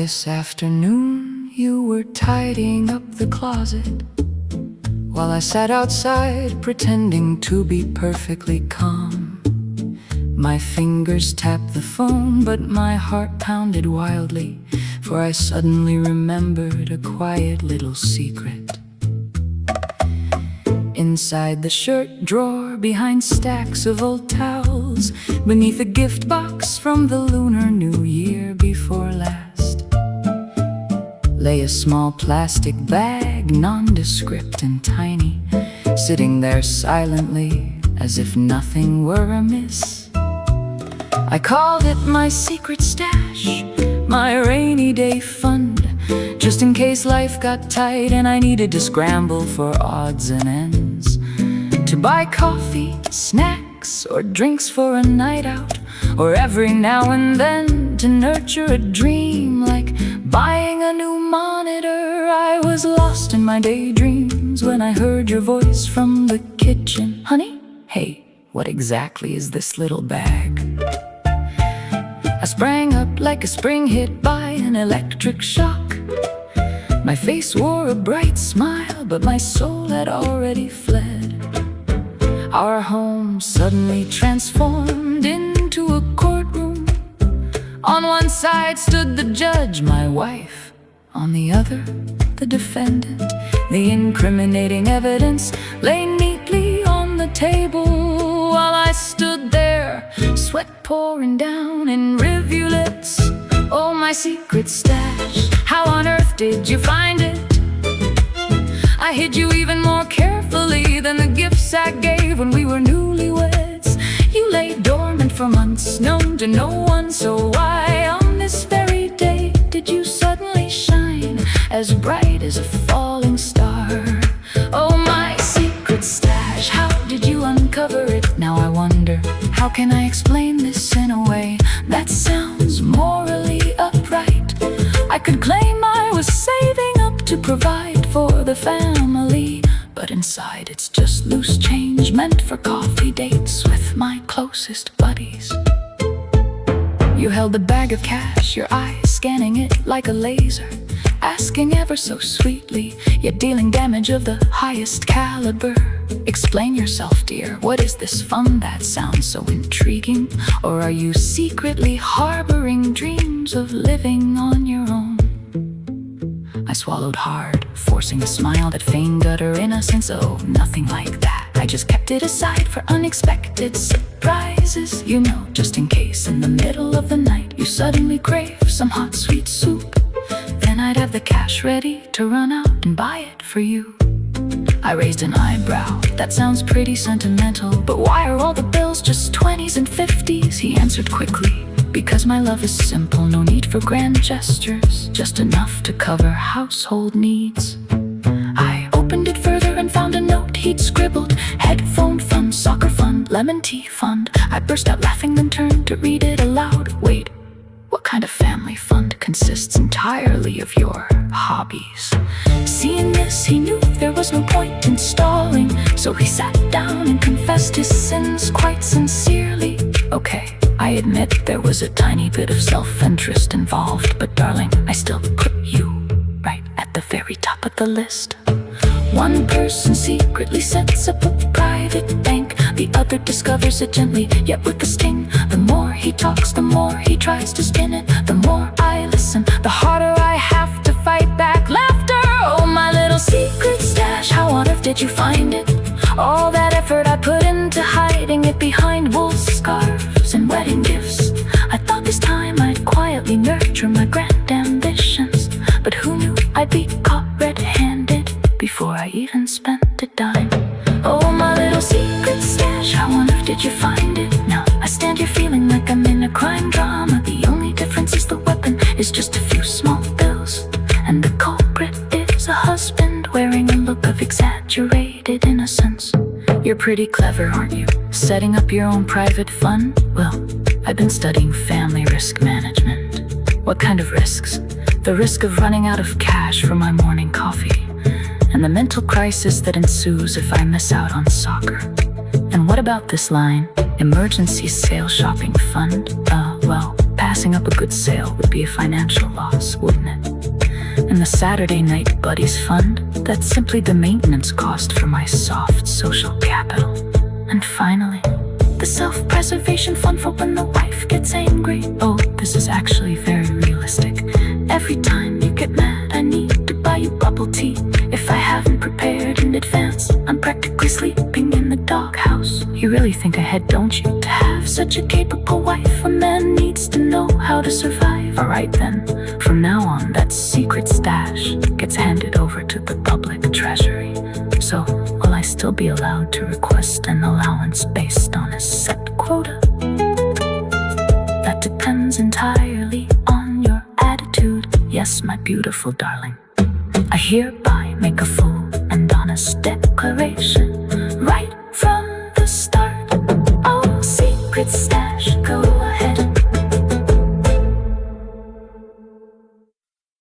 This afternoon you were tidying up the closet while I sat outside pretending to be perfectly calm. My fingers tapped the phone, but my heart pounded wildly, for I suddenly remembered a quiet little secret. Inside the shirt drawer, behind stacks of old towels, beneath a gift box from the Lunar New Year before last, lay a small plastic bag, nondescript and tiny, sitting there silently as if nothing were amiss. I called it my secret stash, my rainy day fund, just in case life got tight and I needed to scramble for odds and ends, to buy coffee, snacks, or drinks for a night out, or every now and then to nurture a dream like buying a new monitor. I was lost in my daydreams when I heard your voice from the kitchen. Honey, hey, what exactly is this little bag? I sprang up like a spring hit by an electric shock. My face wore a bright smile, but my soul had already fled. Our home suddenly transformed into a courtroom. On one side stood the judge, my wife. On the other, the defendant. The incriminating evidence lay neatly on the table, while I stood there, sweat pouring down in rivulets. Oh, my secret stash, how on earth did you find it? I hid you even more carefully than the gifts I gave when we were newlyweds. You lay dormant for months, known to no one, so why on this very day did you suddenly shine as bright as a falling star? Oh, my secret stash, how did you uncover it? Now I wonder, how can I explain this in a way that sounds morally upright? I could claim I was saving up to provide for the family, but inside it's just loose change meant for coffee dates with my closest buddies. You held the bag of cash, your eyes scanning it like a laser, asking ever so sweetly, yet dealing damage of the highest caliber. Explain yourself, dear, what is this fun that sounds so intriguing? Or are you secretly harboring dreams of living on your own? I swallowed hard, forcing a smile that feigned utter innocence. Oh, nothing like that. I just kept it aside for unexpected surprises. You know, just in case in the middle of the night you suddenly crave some hot sweet soup, then I'd have the cash ready to run out and buy it for you. I raised an eyebrow, that sounds pretty sentimental, but why are all the bills just 20s and 50s? He answered quickly, because my love is simple, no need for grand gestures, just enough to cover household needs. I opened it further and found a note he'd scribbled: headphone fund, soccer fund, lemon tea fund. I burst out laughing, then turned to read it aloud. Wait, what kind of family fund consists entirely of your hobbies? Seeing this, he knew there was no point in stalling, so he sat down and confessed his sins quite sincerely. Okay, I admit there was a tiny bit of self-interest involved, but darling, I still put you right at the very top of the list. One person secretly sets up a private bank, the other discovers it gently, yet with a sting. The more he talks, the more he tries to spin it. The more I listen, the harder I have to fight back laughter. Oh, my little secret stash, how on earth did you find it? All that effort I put into hiding it behind wool scarves and wedding gifts. I thought this time I'd quietly nurture my grand ambitions, but who knew I'd be caught red-handed before I even spent a dime. Oh, my little secret stash, how on earth did you find it? Now I stand here feeling like I'm in a crime drama. The only difference is the weapon is just a few small bills, and the culprit is a husband wearing a look of exaggerated innocence. You're pretty clever, aren't you? Setting up your own private fund? Well, I've been studying family risk management. What kind of risks? The risk of running out of cash for my morning coffee, and the mental crisis that ensues if I miss out on soccer. And what about this line, emergency sale shopping fund? Well, past passing up a good sale would be a financial loss, wouldn't it? And the Saturday night buddies fund, that's simply the maintenance cost for my soft social capital. And finally, the self-preservation fund for when the wife gets angry. Oh, this is actually very realistic. Every time you get mad, I need to buy you bubble tea. If I haven't prepared in advance, I'm practically sleeping in the doghouse. You really think ahead, don't you? To have such a capable wife, a man needs to know how to survive. Alright then, from now on, that secret stash gets handed over to the public treasury. So, will I still be allowed to request an allowance based on a set quota? That depends entirely on your attitude. Yes, my beautiful darling, I hereby make a full and honest declaration